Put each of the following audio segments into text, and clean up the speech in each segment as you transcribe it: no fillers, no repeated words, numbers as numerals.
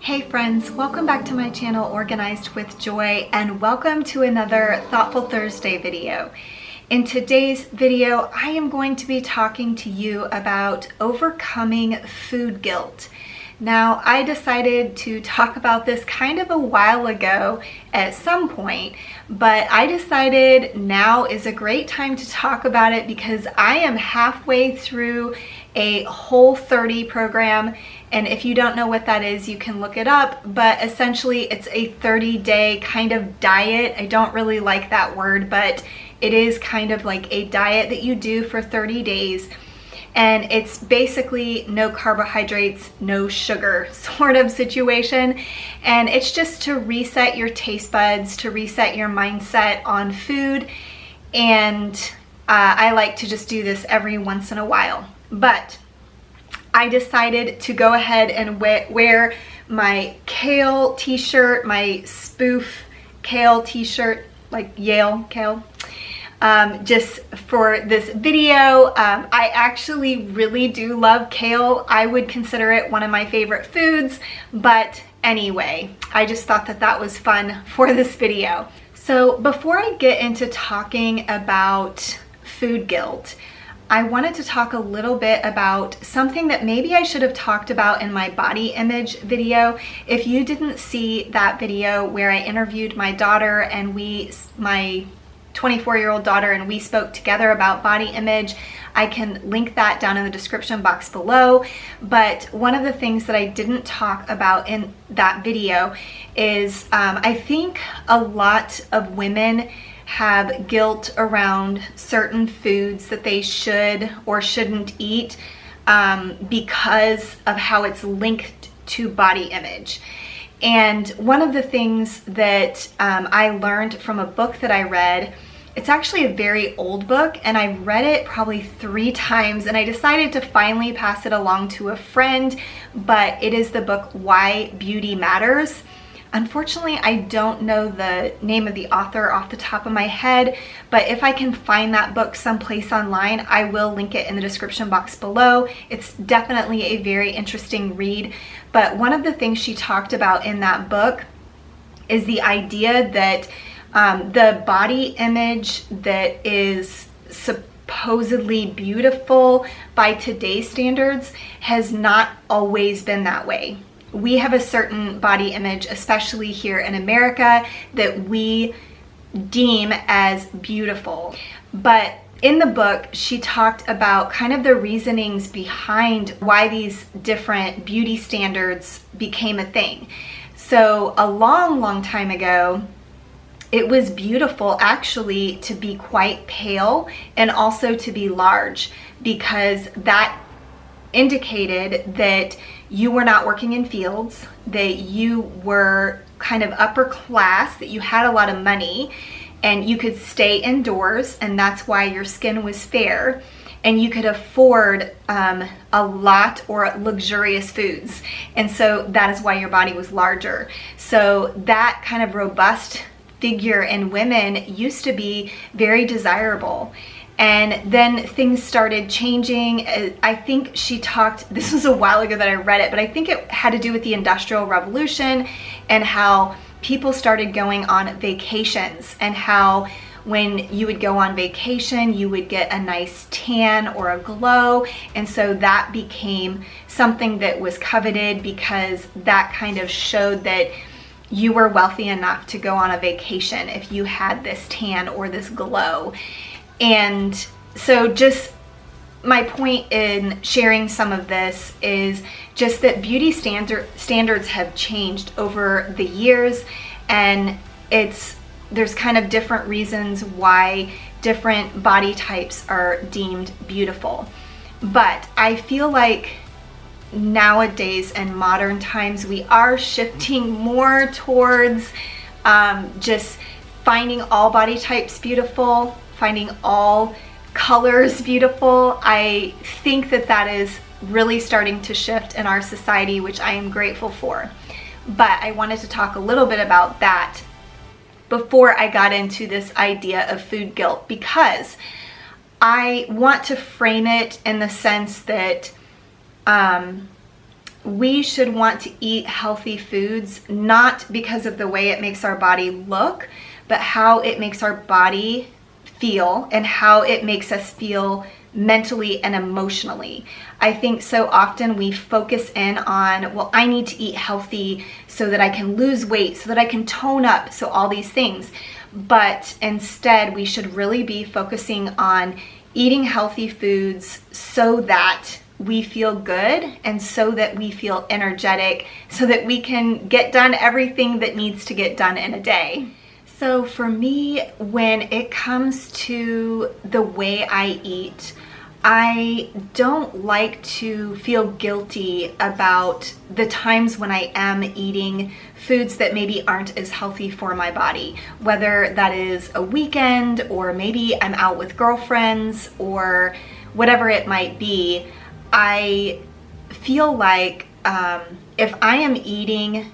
Hey friends, welcome back to my channel Organized with Joy, and welcome to another Thoughtful Thursday video. In today's video, I am going to be talking to you about overcoming food guilt. Now, I decided to talk about this kind of a while ago at some point, but I decided now is a great time to talk about it because I am halfway through a Whole30 program. And if you don't know what that is, you can look it up, but essentially it's a 30-day kind of diet. I don't really like that word, but it is kind of like a diet that you do for 30 days. And it's basically no carbohydrates, no sugar sort of situation. And it's just to reset your taste buds, to reset your mindset on food. And I like to just do this every once in a while. But I decided to go ahead and wear my kale t-shirt, my spoof kale t-shirt, like Yale kale, just for this video. I actually really do love kale. I would consider it one of my favorite foods, but anyway, I just thought that that was fun for this video. So before I get into talking about food guilt, I wanted to talk a little bit about something that maybe I should have talked about in my body image video. If you didn't see that video where I interviewed my daughter and my 24-year-old daughter, and we spoke together about body image, I can link that down in the description box below. But one of the things that I didn't talk about in that video is I think a lot of women have guilt around certain foods that they should or shouldn't eat because of how it's linked to body image. And one of the things that I learned from a book that I read, it's actually a very old book, and I read it probably 3 times, and I decided to finally pass it along to a friend, but it is the book Why Beauty Matters. Unfortunately, I don't know the name of the author off the top of my head, but if I can find that book someplace online, I will link it in the description box below. It's definitely a very interesting read, but one of the things she talked about in that book is the idea that the body image that is supposedly beautiful by today's standards has not always been that way. We have a certain body image, especially here in America, that we deem as beautiful. But in the book, she talked about kind of the reasonings behind why these different beauty standards became a thing. So a long, long time ago, it was beautiful actually to be quite pale and also to be large, because that indicated that you were not working in fields, that you were kind of upper class, that you had a lot of money and you could stay indoors, and that's why your skin was fair and you could afford a lot or luxurious foods, and so that is why your body was larger. So that kind of robust figure in women used to be very desirable. And then things started changing. I think she talked, this was a while ago that I read it, but I think it had to do with the Industrial Revolution and how people started going on vacations, and how when you would go on vacation, you would get a nice tan or a glow. And so that became something that was coveted because that kind of showed that you were wealthy enough to go on a vacation if you had this tan or this glow. And so just my point in sharing some of this is just that beauty standards have changed over the years, and there's kind of different reasons why different body types are deemed beautiful. But I feel like nowadays in modern times, we are shifting more towards just finding all body types beautiful, finding all colors beautiful. I think that that is really starting to shift in our society, which I am grateful for. But I wanted to talk a little bit about that before I got into this idea of food guilt, because I want to frame it in the sense that we should want to eat healthy foods, not because of the way it makes our body look, but how it makes our body feel and how it makes us feel mentally and emotionally. I think so often we focus in on, well, I need to eat healthy so that I can lose weight, so that I can tone up, so all these things. But instead, we should really be focusing on eating healthy foods so that we feel good and so that we feel energetic, so that we can get done everything that needs to get done in a day. So for me, when it comes to the way I eat, I don't like to feel guilty about the times when I am eating foods that maybe aren't as healthy for my body, whether that is a weekend or maybe I'm out with girlfriends or whatever it might be. I feel like if I am eating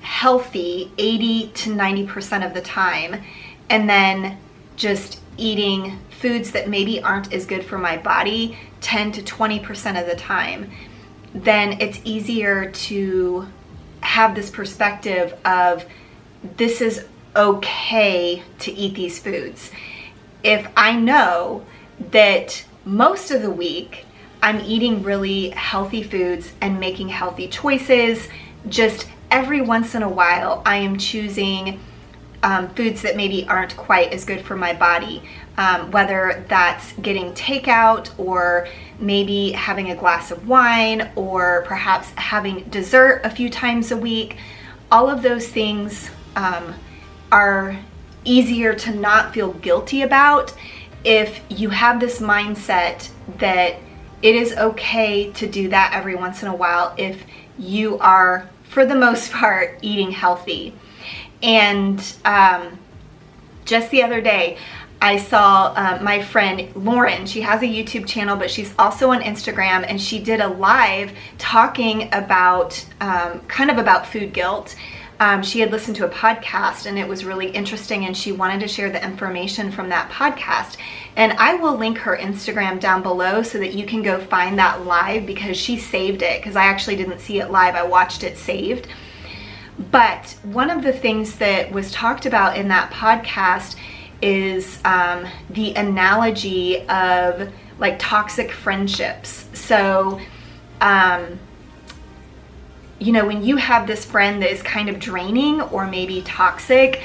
healthy 80 to 90% of the time and then just eating foods that maybe aren't as good for my body 10 to 20% of the time, then it's easier to have this perspective of this is okay to eat these foods. If I know that most of the week I'm eating really healthy foods and making healthy choices, just every once in a while I am choosing foods that maybe aren't quite as good for my body, whether that's getting takeout or maybe having a glass of wine or perhaps having dessert a few times a week. All of those things are easier to not feel guilty about if you have this mindset that it is okay to do that every once in a while if you are, for the most part, eating healthy. And just the other day, I saw my friend Lauren. She has a YouTube channel, but she's also on Instagram, and she did a live talking about kind of about food guilt. She had listened to a podcast and it was really interesting, and she wanted to share the information from that podcast. And I will link her Instagram down below so that you can go find that live, because she saved it, because I actually didn't see it live. I watched it saved. But one of the things that was talked about in that podcast is the analogy of like toxic friendships. So, you know, when you have this friend that is kind of draining or maybe toxic,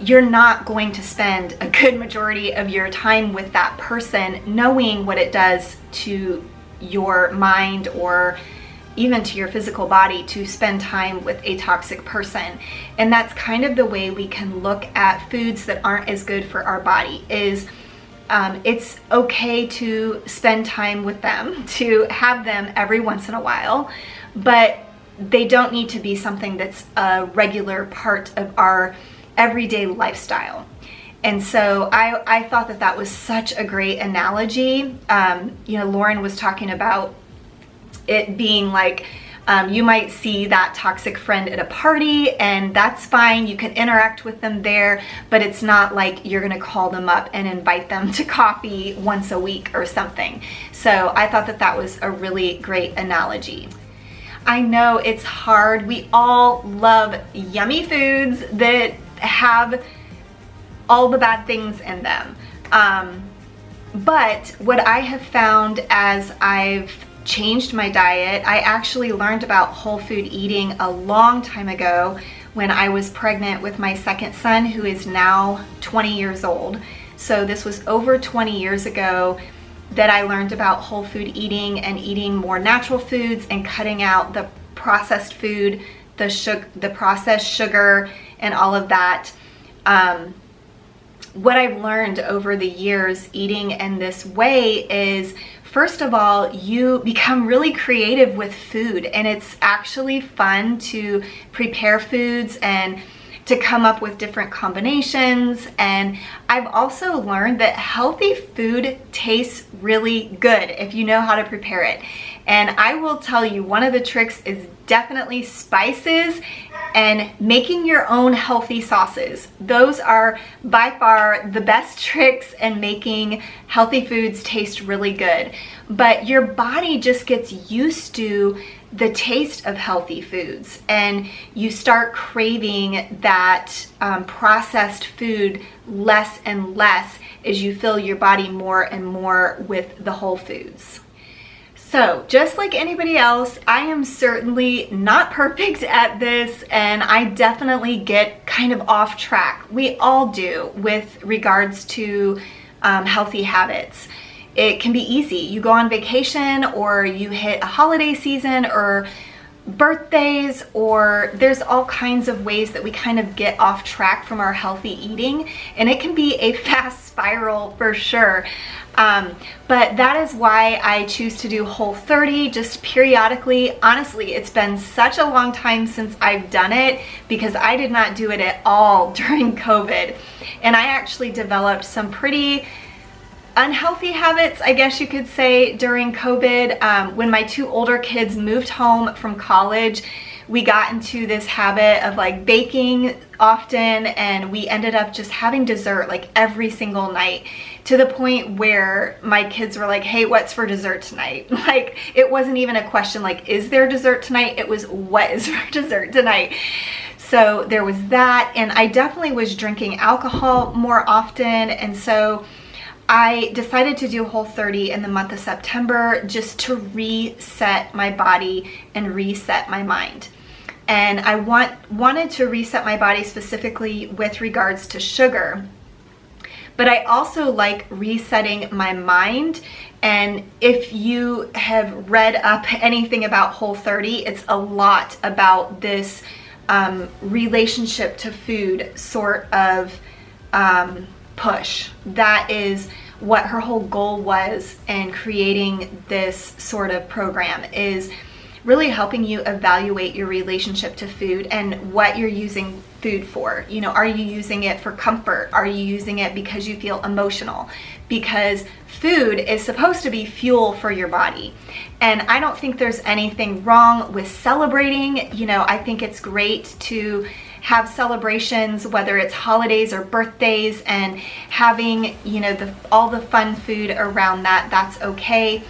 you're not going to spend a good majority of your time with that person, knowing what it does to your mind or even to your physical body to spend time with a toxic person. And that's kind of the way we can look at foods that aren't as good for our body, is it's okay to spend time with them, to have them every once in a while, but they don't need to be something that's a regular part of our everyday lifestyle. And so I thought that that was such a great analogy. You know, Lauren was talking about it being like, you might see that toxic friend at a party, and that's fine. You can interact with them there, but it's not like you're gonna call them up and invite them to coffee once a week or something. So I thought that that was a really great analogy. I know it's hard. We all love yummy foods that have all the bad things in them. But what I have found as I've changed my diet, I actually learned about whole food eating a long time ago when I was pregnant with my second son, who is now 20 years old. So this was over 20 years ago that I learned about whole food eating and eating more natural foods and cutting out the processed food, the processed sugar and all of that. What I've learned over the years eating in this way is, first of all, you become really creative with food, and it's actually fun to prepare foods and to come up with different combinations. And I've also learned that healthy food tastes really good if you know how to prepare it. And I will tell you, one of the tricks is definitely spices and making your own healthy sauces. Those are by far the best tricks in making healthy foods taste really good. But your body just gets used to the taste of healthy foods, and you start craving that processed food less and less as you fill your body more and more with the whole foods. So just like anybody else, I am certainly not perfect at this, and I definitely get kind of off track. We all do with regards to healthy habits. It can be easy. You go on vacation, or you hit a holiday season, or birthdays, or there's all kinds of ways that we kind of get off track from our healthy eating, and it can be a fast spiral for sure. But that is why I choose to do Whole30 just periodically. Honestly, it's been such a long time since I've done it because I did not do it at all during COVID. And I actually developed some pretty unhealthy habits, I guess you could say, during COVID. When my two older kids moved home from college, we got into this habit of like baking often, and we ended up just having dessert like every single night, to the point where my kids were like, hey, what's for dessert tonight? Like, it wasn't even a question like, is there dessert tonight? It was, what is for dessert tonight? So there was that, and I definitely was drinking alcohol more often, and so I decided to do Whole30 in the month of September just to reset my body and reset my mind. And I wanted to reset my body specifically with regards to sugar, but I also like resetting my mind. And if you have read up anything about Whole30, it's a lot about this relationship to food sort of push. That is what her whole goal was in creating this sort of program, is really helping you evaluate your relationship to food and what you're using food for. You know, are you using it for comfort? Are you using it because you feel emotional? Because food is supposed to be fuel for your body. And I don't think there's anything wrong with celebrating. You know, I think it's great to have celebrations, whether it's holidays or birthdays, and having, you know, all the fun food around that, that's okay.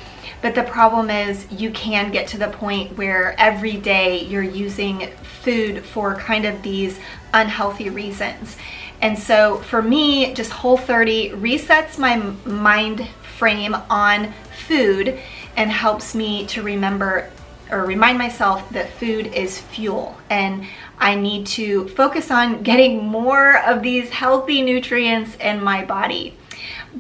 But the problem is you can get to the point where every day you're using food for kind of these unhealthy reasons. And so for me, just Whole30 resets my mind frame on food and helps me to remember or remind myself that food is fuel, and I need to focus on getting more of these healthy nutrients in my body.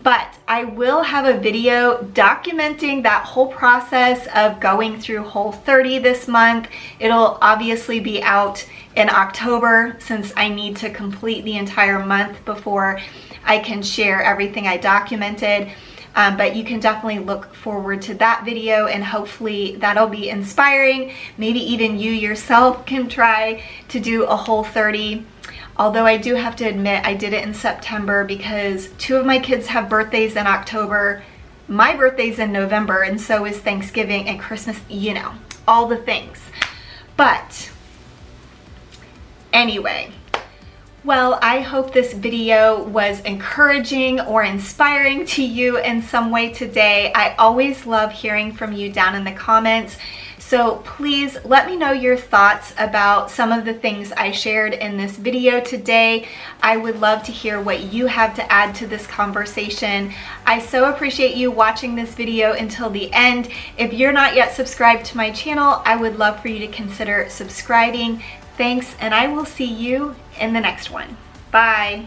But I will have a video documenting that whole process of going through Whole30 this month. It'll obviously be out in October, since I need to complete the entire month before I can share everything I documented. But you can definitely look forward to that video, and hopefully that'll be inspiring. Maybe even you yourself can try to do a Whole30. Although I do have to admit, I did it in September because two of my kids have birthdays in October. My birthday's in November, and so is Thanksgiving and Christmas, you know, all the things. But anyway, well, I hope this video was encouraging or inspiring to you in some way today. I always love hearing from you down in the comments. So please let me know your thoughts about some of the things I shared in this video today. I would love to hear what you have to add to this conversation. I so appreciate you watching this video until the end. If you're not yet subscribed to my channel, I would love for you to consider subscribing. Thanks, and I will see you in the next one. Bye.